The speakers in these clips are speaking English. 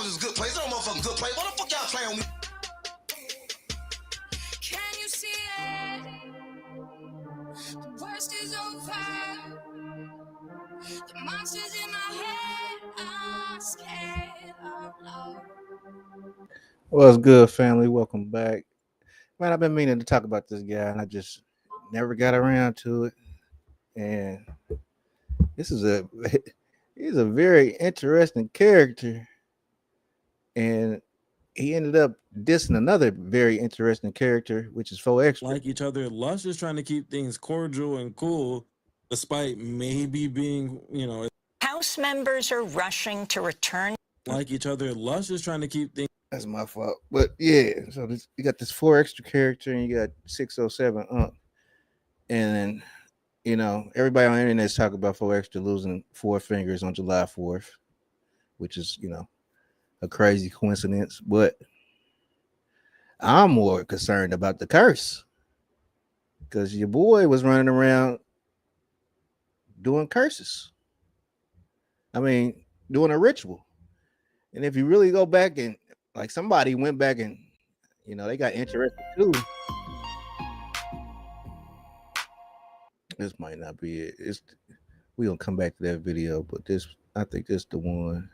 was this good place. That don't motherfucking good place. What the fuck y'all playing on me? Can you see it? The worst is over. The monsters in my head are scared of love. What's good, family? Welcome back. Man, I've been meaning to talk about this guy, and I just never got around to it. And this is he's a very interesting character, and he ended up dissing another very interesting character, which is 4Extra. Like each other. Lush is trying to keep things cordial and cool, despite maybe being, House members are rushing to return. like each other. Lush is trying to keep things. That's my fault. But yeah, so you got this 4Extra character, and you got 607 Unk. And everybody on the internet is talking about 4Extra losing 4 fingers on July 4th, which is, a crazy coincidence. But I'm more concerned about the curse, because your boy was running around doing curses. I mean, doing a ritual. And if you really go back and somebody went back and, they got interested too. This might not be it. We gonna come back to that video, but I think this the one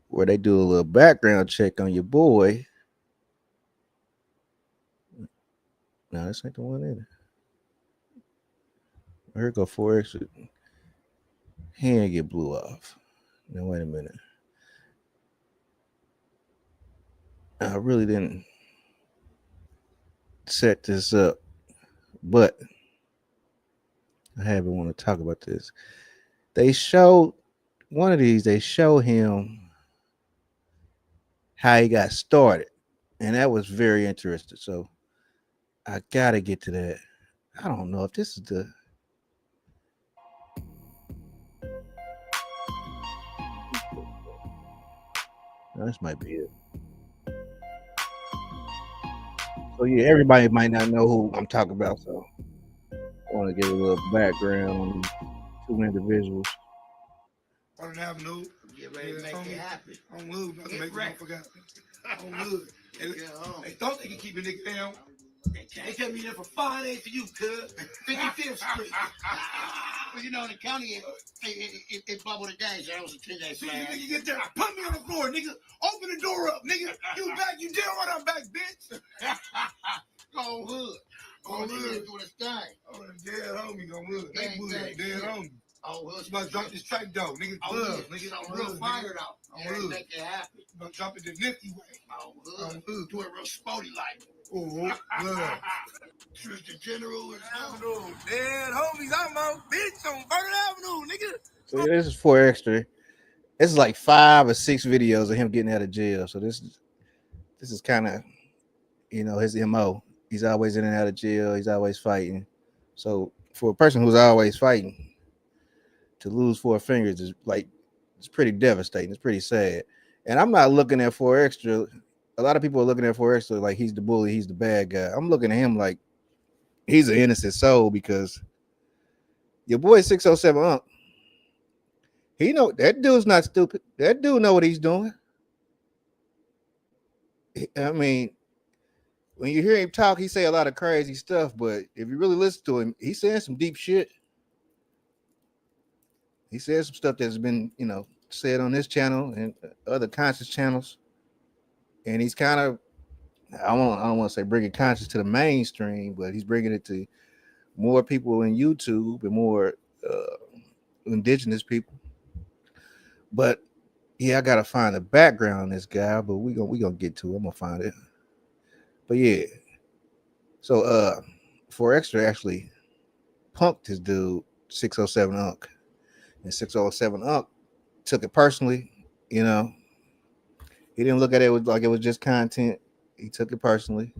where they do a little background check on your boy. No, this ain't the one either. Here go 4X. Hand get blew off. Now wait a minute. I really didn't set this up, but I haven't want to talk about this. They showed one of these. They show him how he got started, and that was very interesting. So I gotta get to that. I don't know if this is the. No, this might be it. So yeah, everybody might not know who I'm talking about. So I want to give a little background on these 2 individuals. Saturn Avenue. Get ready to make it happen. On Wood, not to make it forget. On Wood. They thought they could keep a nigga down. They kept me there for 5 days for you, cuz. 55th Street. Well, in the county, it bubbled it down. So that was a 10-day flag. Nigga get there. Put me on the floor, nigga. Open the door up, nigga. You back. You damn right I'm back, bitch. Go Hood. On Wood. Doing his thing. Oh, dead homie on Wood. They Wood. Dead homie. Oh, Hood. About to drop this track, though. Nigga, buzz. Nigga, so real fired out. On Wood. Make it happen. About to drop it the nifty way. Oh, Hood. On Wood. Do it real sporty like. Oh, Wood. Tristan General and Avenue. Dead homies. I'm out, bitch. On Saturn Avenue, nigga. So this is 4Extra. This is like 5 or 6 videos of him getting out of jail. So this is kind of, his MO. He's always in and out of jail. He's always fighting. So for a person who's always fighting, to lose 4 fingers is it's pretty devastating. It's pretty sad. And I'm not looking at 4Extra. A lot of people are looking at 4Extra like he's the bully, he's the bad guy. I'm looking at him like he's an innocent soul, because your boy 607 Unk, he know that dude's not stupid. That dude know what he's doing. I mean, when you hear him talk, he say a lot of crazy stuff, but if you really listen to him, he's saying some deep shit. He says some stuff that's been, said on this channel and other conscious channels. And he's kind of, I don't want to say bringing conscious to the mainstream, but he's bringing it to more people in YouTube and more indigenous people. But yeah, I gotta find the background on this guy, but we gonna get to it. I'm gonna find it. But yeah, so 4Extra actually punked his dude 607 Unk, and 607 Unk took it personally. He didn't look at it like it was just content. He took it personally,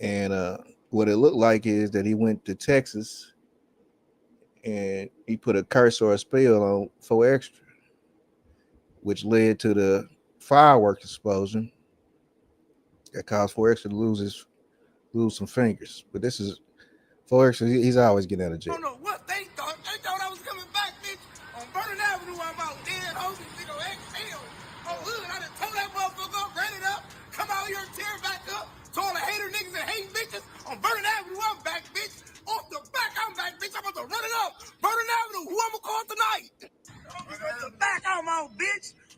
and what it looked like is that he went to Texas and he put a curse or a spell on 4Extra, which led to the fireworks explosion that caused 4Extra to lose some fingers. But this is 4Extra. He's always getting out of jail. I don't know what they thought. They thought I was coming back, bitch. On Saturn Avenue, I'm out dead homies, nigga. XL. Oh, Hood, I done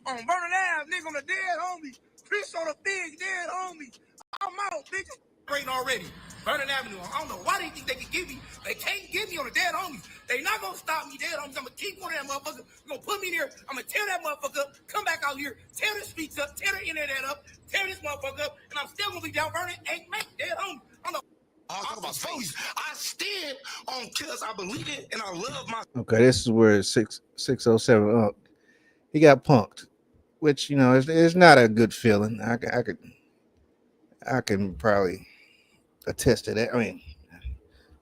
On Vernon Ave, nigga, on the dead homie. Chris on the big dead homie. I'm out, nigga. Rain already. Vernon Avenue. I don't know why they think they can get me. They can't get me on the dead homies. They not gonna stop me, dead homies. I'm gonna keep on that motherfucker. I'm gonna put me there. I'm gonna tear that motherfucker up. Come back out here. Tear the streets up. Tear the internet up. Tear this motherfucker up. And I'm still gonna be down Vernon. Ain't make dead homies. I'm the talk about space. I stand on because I believe it and I love my. Okay, this is where 607 up. He got punked, which it's not a good feeling. I can probably attest to that. I mean,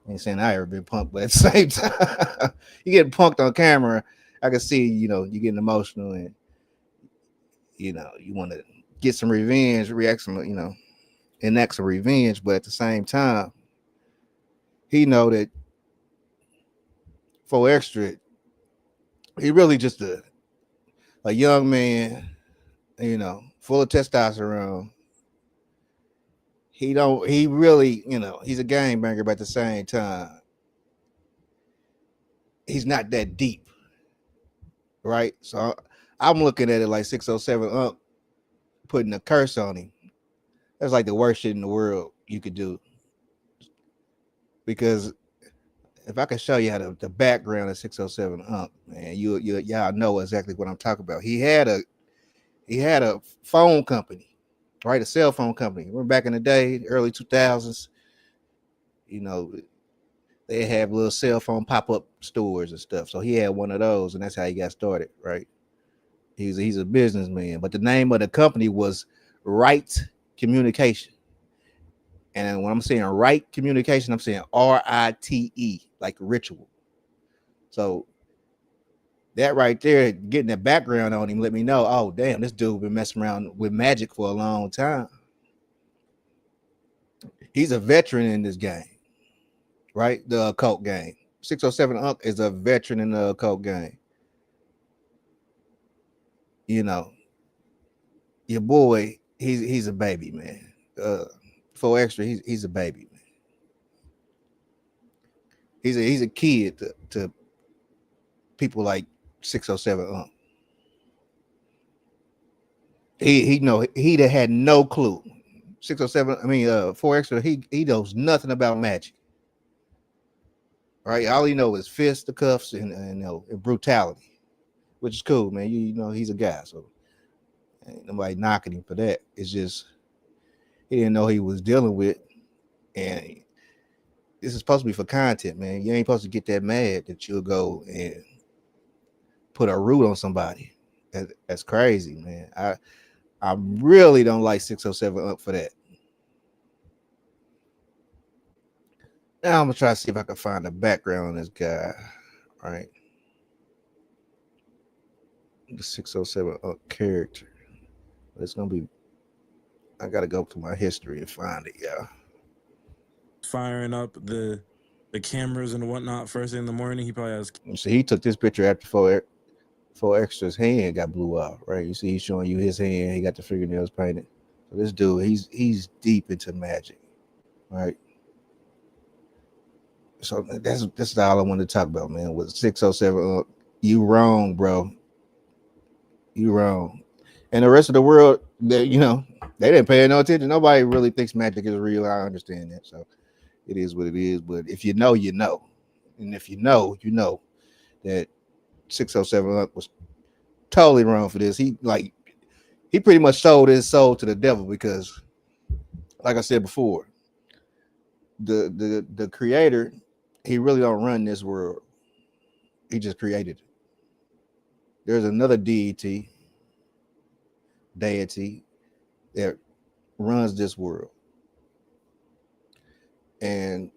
I ain't saying I ever been punked, but at the same time, you getting punked on camera. I can see you getting emotional and you want to get some revenge, react some enact some revenge, but at the same time, he know that for extra, he really just a young man, full of testosterone. He really, he's a gangbanger, but at the same time, he's not that deep, right? So I'm looking at it like 607 Unk putting a curse on him. That's like the worst shit in the world you could do. Because if I could show you how the background of 607 Unk, man, y'all know exactly what I'm talking about. He had a phone company. Right, a cell phone company. Remember back in the day, early 2000s, they have little cell phone pop-up stores and stuff. So he had one of those, and that's how he got started, right? He's a businessman, but the name of the company was Right Communication. And when I'm saying Right Communication, I'm saying RITE, like ritual. So that right there, getting that background on him, let me know, oh damn, this dude been messing around with magic for a long time. He's a veteran in this game, right? The occult game. 607 Unk is a veteran in the occult game. Your boy, he's a baby, man. For extra, he's a baby, man. He's a kid to people like 607 Unk. He'd have had no clue. 607, 4 extra, he knows nothing about magic. Right? All he knows is fisticuffs and brutality, which is cool, man. He's a guy, so ain't nobody knocking him for that. It's just he didn't know he was dealing with, and this is supposed to be for content, man. You ain't supposed to get that mad that you'll go and put a root on somebody. That's crazy, man. I really don't like 607 Unk for that. Now I'm gonna try to see if I can find the background on this guy. All right. The 607 Unk character. It's gonna be I gotta go to my history and find it, y'all. Firing up the cameras and whatnot first thing in the morning. He probably has. You see, he took this picture after four extras hand got blew off, right? You see, he's showing you his hand. He got the fingernails painted. So this dude, he's deep into magic, right? So that's all I wanted to talk about, man. With 607, you wrong, bro. You wrong. And the rest of the world, they didn't pay no attention. Nobody really thinks magic is real. I understand that. So it is what it is. But if you know, you know. And if you know that 607 was totally wrong for this. He pretty much sold his soul to the devil because, like I said before, the creator, he really don't run this world. He just created it. There's another deity that runs this world. And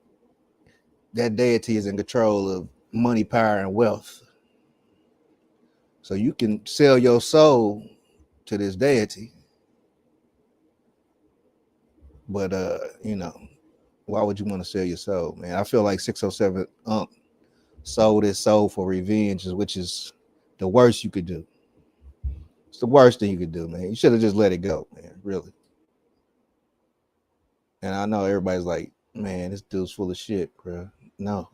that deity is in control of money, power, and wealth. So you can sell your soul to this deity. But why would you want to sell your soul, man? I feel like 607 Unk sold his soul for revenge, which is the worst you could do. It's the worst thing you could do, man. You should have just let it go, man. Really. And I know everybody's like, man, this dude's full of shit, bro. No,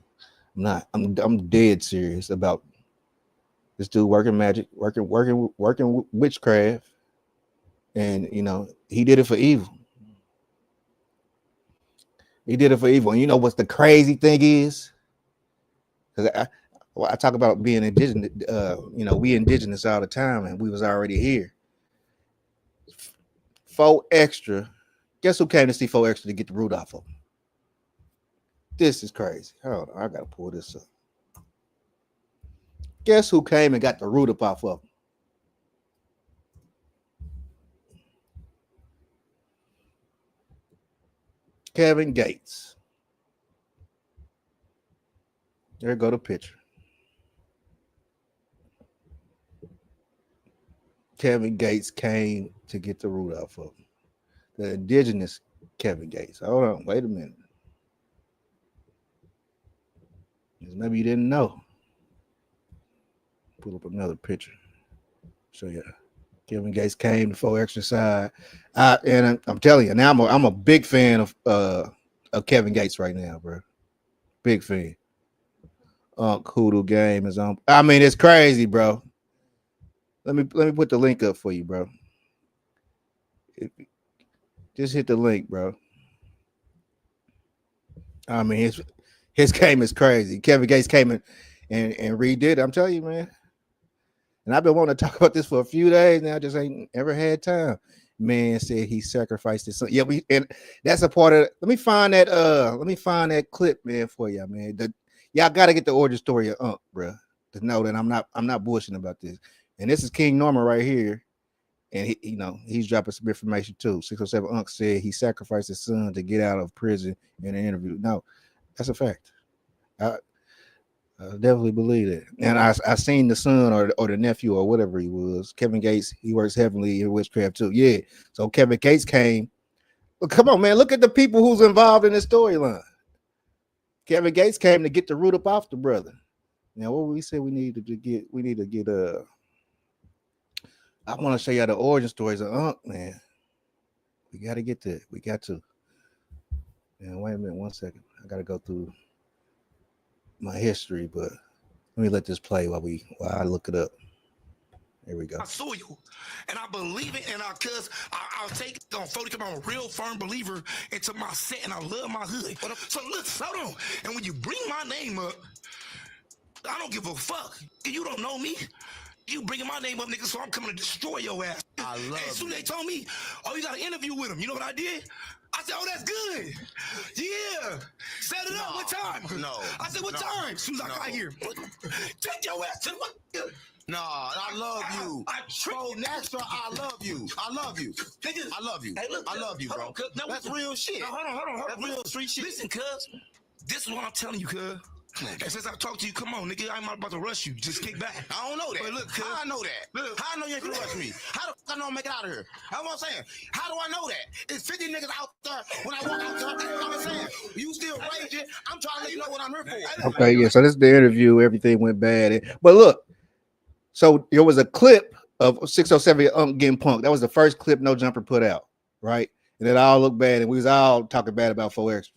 I'm not. I'm dead serious about This dude working magic, working witchcraft, and he did it for evil. He did it for evil. And you know what's the crazy thing is? Because I talk about being indigenous. We indigenous all the time, and we was already here. 4 Extra. Guess who came to see 4 Extra to get the root off of him? This is crazy. Hold on, I gotta pull this up. Guess who came and got the root up off of him? Kevin Gates. There go the picture. Kevin Gates came to get the root off of him. The indigenous Kevin Gates. Hold on, wait a minute. Maybe you didn't know. Pull up another picture. Show you. Kevin Gates came to 4 Extra side. And I'm telling you, now I'm a big fan of Kevin Gates right now, bro. Big fan. Hoodoo game is on. I mean, it's crazy, bro. Let me put the link up for you, bro. Just hit the link, bro. I mean, his game is crazy. Kevin Gates came in and redid it. I'm telling you, man. And I've been wanting to talk about this for a few days now. Just ain't ever had time. Man said he sacrificed his son. Yeah, and that's a part of it. Let me find that clip, man, for you, man. Y'all got to get the origin story of Unk, bro, to know that I'm not bullshitting about this. And this is King Norman right here. And he's dropping some information too. 607 Unk said he sacrificed his son to get out of prison in an interview. No, that's a fact. I definitely believe it. And I seen the son or the nephew or whatever he was. Kevin Gates, he works heavily in witchcraft too. Yeah. So Kevin Gates came. Well, come on, man. Look at the people who's involved in this storyline. Kevin Gates came to get the root up off the brother. Now, what we said we need to get I want to show you the origin stories of Unk, man. We got to get that. We got to. And wait a minute, 1 second. I got to go through my history, but let me let this play while I look it up. Here we go. I saw you, and I believe it, and I'll take it on fully because I'm a real firm believer into my set, and I love my hood. So look, hold on. And when you bring my name up, I don't give a fuck. You don't know me. You bringing my name up, nigga, so I'm coming to destroy your ass. I love it. As soon as they told me, oh, you got an interview with him, you know what I did? I said, oh, that's good. Yeah. Set it up. What time? No. I said, what time? As soon as I got here. Take your ass to what? No, I love you. Bro, Nestor, I love you. I love you. I love you. Hey, look, I love you, bro. That's real shit. Hold on. That's real street shit. Listen, cuz, this is what I'm telling you, cuz. And since I talked to you, come on, nigga, I'm not about to rush you. Just kick back. I don't know that. But look, how I know that? Look, how I know you ain't gonna rush me? How the fuck I know I'm make it out of here? That's what I'm saying. How do I know that? It's 50 niggas out there when I walk out there. I'm saying, you still raging. I'm trying to let you know what I'm here for. Okay, yeah. So this is the interview. Everything went bad. But look, so there was a clip of 607 Unk getting punked. That was the first clip No Jumper put out, right? And it all looked bad, and we was all talking bad about 4 Extra.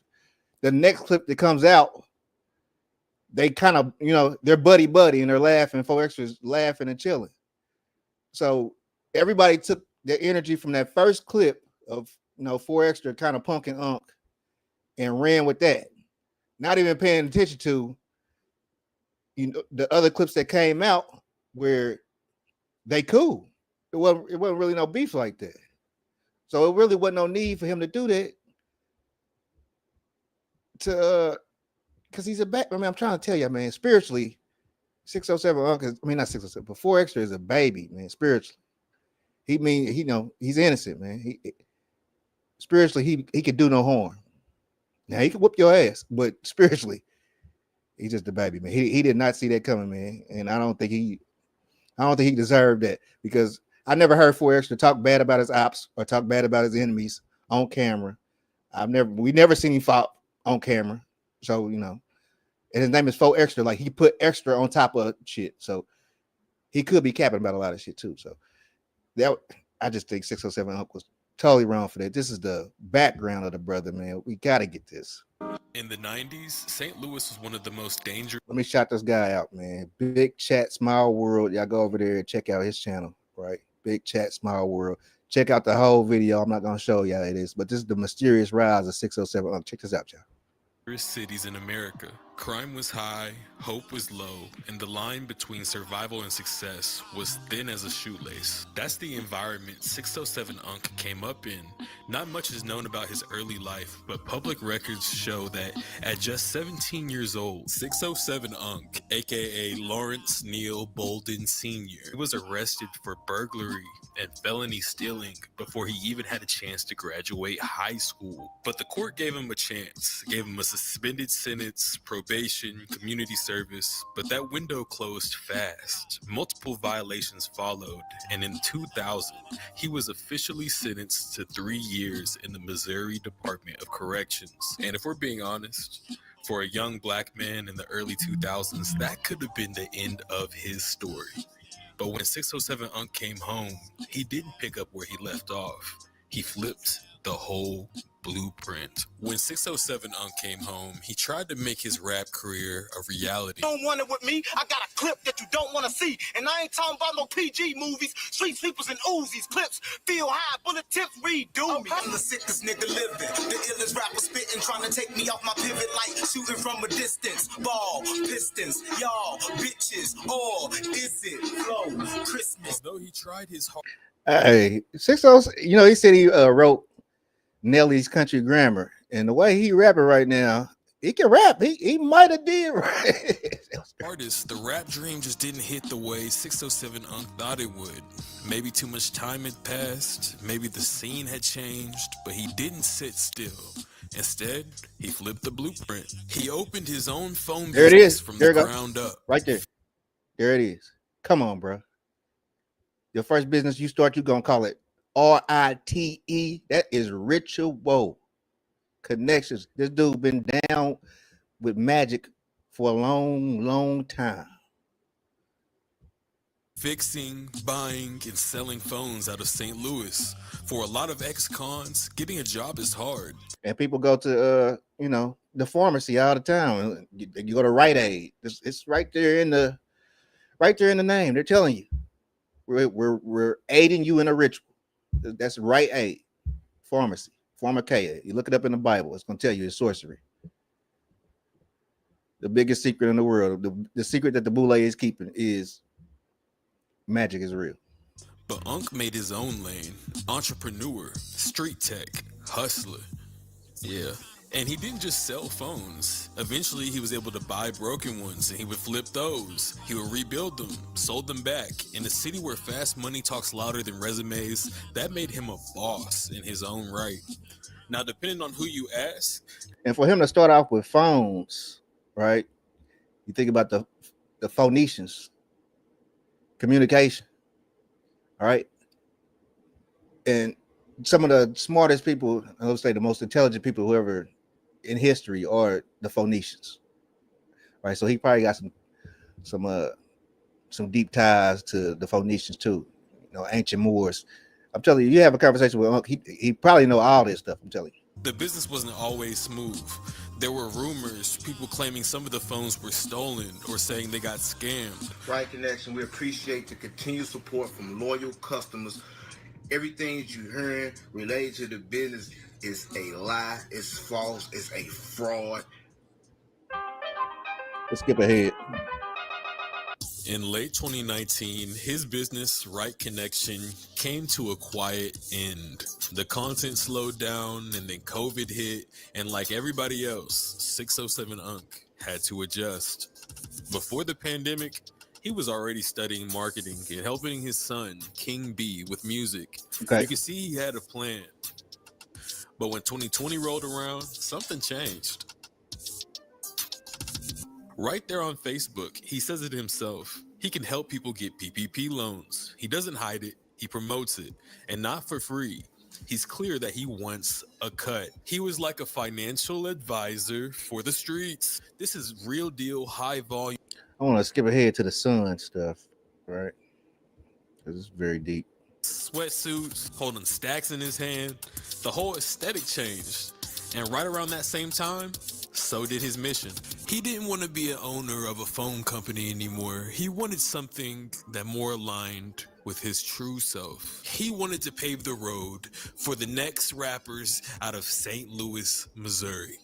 The next clip that comes out, they kind of, they're buddy, and they're laughing. 4 Extras laughing and chilling. So everybody took the energy from that first clip of 4 Extra kind of punking Unk and ran with that, not even paying attention to the other clips that came out where they cool. It wasn't really no beef like that. So it really wasn't no need for him to do that. Because he's a back. I mean, I'm trying to tell you, man, spiritually, 607 Unk not 607, but 4 Extra is a baby, man, spiritually. He's innocent, man. Spiritually, he could do no harm. Now, he could whoop your ass, but spiritually, he's just a baby, man. He did not see that coming, man. And I don't think he deserved that, because I never heard 4 Extra talk bad about his ops or talk bad about his enemies on camera. We never seen him fought on camera. So, and his name is 4 Extra. Like, he put extra on top of shit. So he could be capping about a lot of shit too. So I just think 607 Unk was totally wrong for that. This is the background of the brother, man. We got to get this. In the 90s, St. Louis was one of the most dangerous. Let me shout this guy out, man. Big Chat Smile World. Y'all go over there and check out his channel, right? Big Chat Smile World. Check out the whole video. I'm not gonna show y'all it is, but this is the mysterious rise of 607. Check this out, y'all. Cities in America. Crime was high, hope was low, and the line between survival and success was thin as a shoelace. That's the environment 607 Unk came up in. Not much is known about his early life, but public records show that at just 17 years old, 607 Unk, aka Lawrence Neal Bolden Sr., was arrested for burglary and felony stealing before he even had a chance to graduate high school. But the court gave him a chance, gave him a suspended sentence, probation, community service, but that window closed fast. Multiple violations followed, and in 2000, he was officially sentenced to 3 years in the Missouri Department of Corrections. And if we're being honest, for a young black man in the early 2000s, that could have been the end of his story. But when 607 Unk came home, he didn't pick up where he left off. He flipped the whole blueprint. When 607 Unk came home, he tried to make his rap career a reality. Don't want it with me. I got a clip that you don't want to see. And I ain't talking about no PG movies. Street sweepers and Uzis. Clips feel high. Bullet tips redo me. I'm the sickest nigga living. The illest rapper spitting. Trying to take me off my pivot like shooting from a distance. Ball, pistons, y'all, bitches. Or is it flow? Christmas. Although he tried his hard. Hey, 60, you know, he said he wrote Nelly's Country Grammar, and the way he rapping right now, he can rap. He might have did right. Artists, the rap dream just didn't hit the way 607 Unk thought it would. Maybe too much time had passed, maybe the scene had changed, but he didn't sit still. Instead, he flipped the blueprint. He opened his own phone There it business is. from There the it go. ground up. Right there. There it is. Come on, bro. Your first business you start, you gonna call it RITE. That is ritual connections. This dude been down with magic for a long, long time. Fixing, buying, and selling phones out of St. Louis. For a lot of ex-cons, getting a job is hard. And people go to you know, the pharmacy all the time. You go to Rite Aid. It's right there in the name. They're telling you. We're aiding you in a ritual. That's Rite Aid. Pharmacy. Pharmakeia. You look it up in the Bible. It's gonna tell you it's sorcery. The biggest secret in the world. The secret that the Boule is keeping is magic is real. But Unk made his own lane. Entrepreneur, street tech, hustler. Yeah. And he didn't just sell phones. Eventually, he was able to buy broken ones, and he would flip those. He would rebuild them, sold them back. In a city where fast money talks louder than resumes, that made him a boss in his own right. Now, depending on who you ask. And for him to start off with phones, right? You think about the Phoenicians, communication, all right? And some of the smartest people, I would say the most intelligent people who ever in history are the Phoenicians, right? So he probably got some deep ties to the Phoenicians too, you know, ancient Moors. I'm telling you, you have a conversation with Unc, he probably know all this stuff. I'm telling you. The business wasn't always smooth. There were rumors, people claiming some of the phones were stolen or saying they got scammed. Right Connection, we appreciate the continued support from loyal customers. Everything that you heard related to the business is a lie, it's false, it's a fraud. Let's skip ahead. In late 2019, his business, Right Connection, came to a quiet end. The content slowed down, and then COVID hit, and like everybody else, 607 Unk had to adjust. Before the pandemic, he was already studying marketing and helping his son, King B, with music. Okay. You can see he had a plan. But when 2020 rolled around, something changed. Right there on Facebook, he says it himself. He can help people get PPP loans. He doesn't hide it, he promotes it, and not for free. He's clear that he wants a cut. He was like a financial advisor for the streets. This is real deal, high volume. I want to skip ahead to the sun stuff, right? Because it's very deep. Sweatsuits, holding stacks in his hand. The whole aesthetic changed. And right around that same time, So did his mission. He didn't want to be an owner of a phone company anymore. He wanted something that more aligned with his true self. He wanted to pave the road for the next rappers out of St. Louis, Missouri.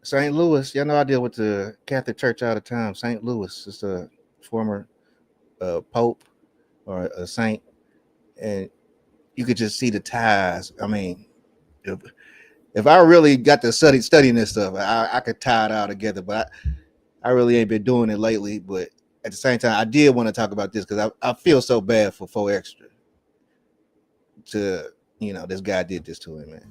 St. Louis, y'all know I deal with the Catholic Church all the time. St. Louis is a former pope or a saint, and you could just see the ties. I mean, if I really got to studying this stuff, I could tie it all together. But I really ain't been doing it lately. But at the same time, I did want to talk about this because I feel so bad for 4Extra. This guy did this to him, man.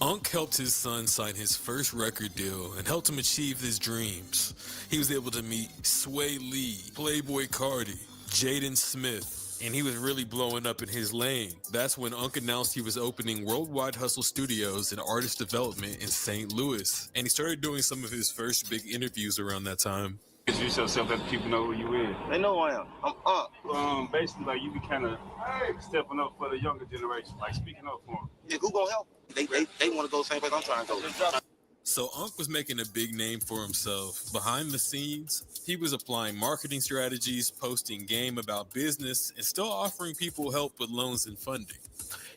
Unk helped his son sign his first record deal and helped him achieve his dreams. He was able to meet Sway Lee, Playboy Cardi, Jaden Smith, and he was really blowing up in his lane. That's when Unk announced he was opening Worldwide Hustle Studios and Artist Development in St. Louis, and he started doing some of his first big interviews around that time. Introduce yourself, let people know who you is. They know who I am. I'm Unk. Basically, like you be kind of stepping up for the younger generation, like speaking up for them. Yeah, who gonna help? They want to go the same place I'm trying to go. So Unk was making a big name for himself. Behind the scenes, he was applying marketing strategies, posting game about business, and still offering people help with loans and funding.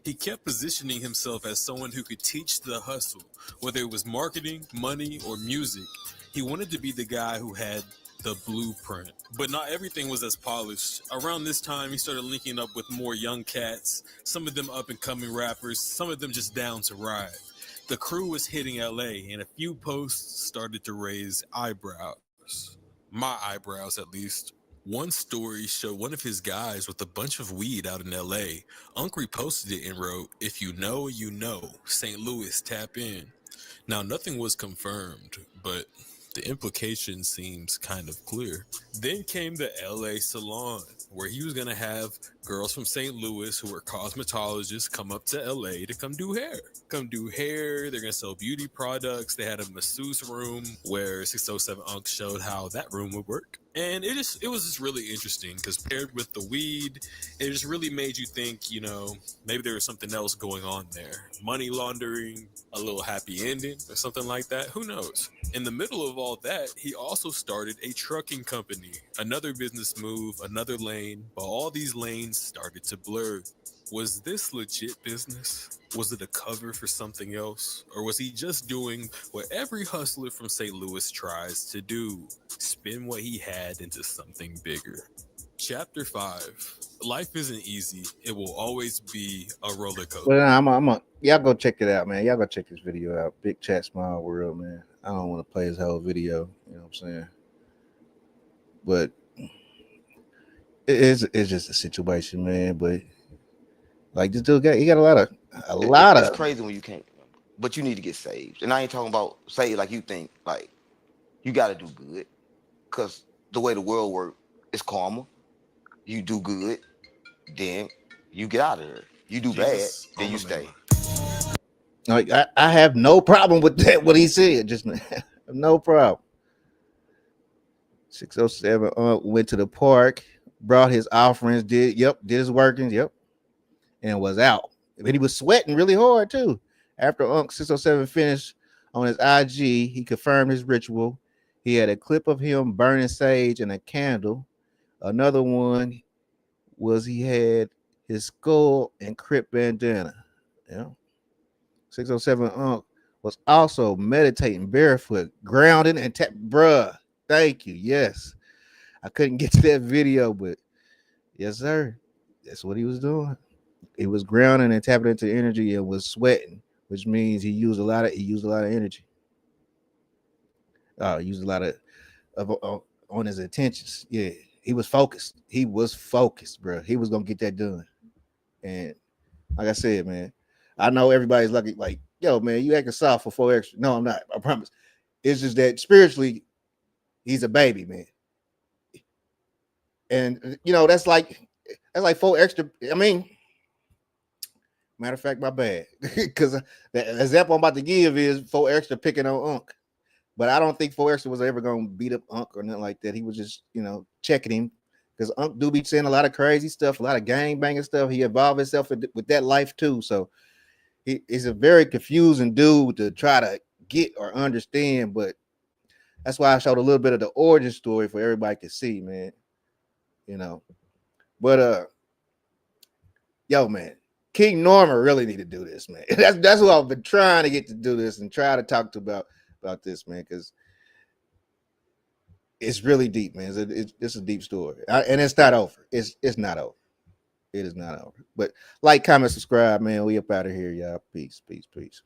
He kept positioning himself as someone who could teach the hustle, whether it was marketing, money, or music. He wanted to be the guy who had the blueprint. But not everything was as polished. Around this time, he started linking up with more young cats, some of them up-and-coming rappers, some of them just down to ride. The crew was hitting LA, and a few posts started to raise eyebrows. My eyebrows, at least. One story showed one of his guys with a bunch of weed out in LA. Unk reposted it and wrote, "If you know, you know. St. Louis, tap in." Now, nothing was confirmed, but the implication seems kind of clear. Then came the LA Salon, where he was going to have girls from St. Louis who were cosmetologists come up to LA to come do hair. They're going to sell beauty products. They had a masseuse room where 607 Unk showed how that room would work. And it was just really interesting because paired with the weed, it just really made you think, maybe there was something else going on there. Money laundering, a little happy ending or something like that. Who knows? In the middle of all that, he also started a trucking company. Another business move, another lane, but all these lanes started to blur. Was this legit business? Was it a cover for something else? Or was he just doing what every hustler from St. Louis tries to do? Spin what he had into something bigger. Chapter 5. Life isn't easy. It will always be a roller coaster. Well, y'all go check it out, man. Y'all go check this video out. Big Chat, Small World, man. I don't want to play his whole video. You know what I'm saying? But it's just a situation, man. But like this dude he got a lot of. It's crazy when you can't, but you need to get saved. And I ain't talking about saved like you think. Like you got to do good, cause the way the world works, it's karma. You do good, then you get out of there. You do bad, then you stay. Like I have no problem with that. What he said, just no problem. 607 went to the park, brought his offerings, did his workings, and was out. But he was sweating really hard too. After Unk 607 finished on his IG, he confirmed his ritual. He had a clip of him burning sage and a candle. Another one was he had his skull and crypt bandana. 607 Unk was also meditating barefoot, grounding and bruh. Thank you. Yes. I couldn't get to that video, but yes, sir. That's what he was doing. He was grounding and tapping into energy and was sweating, which means he used a lot of energy. He used a lot of on his intentions. Yeah. He was focused. Bro. He was gonna get that done. And like I said, man, I know everybody's like, yo, man, you acting soft for 4Extra. No, I'm not. I promise. It's just that spiritually, he's a baby, man. And that's like 4Extra. I mean, matter of fact, my bad. Because the example I'm about to give is 4Extra picking on Unk. But I don't think 4Extra was ever gonna beat up Unk or nothing like that. He was just, checking him because Unk do be saying a lot of crazy stuff, a lot of gang banging stuff. He involved himself with that life too. So he's a very confusing dude to try to get or understand. But that's why I showed a little bit of the origin story for everybody to see, man. You know, but yo, man, King Norman really need to do this, man. That's what I've been trying to get to do this and try to talk to about this, man, because it's really deep, man. It's a deep story, and it's not over. It's not over. It is not over. But like, comment, subscribe, man. We up out of here, y'all. Peace, peace, peace.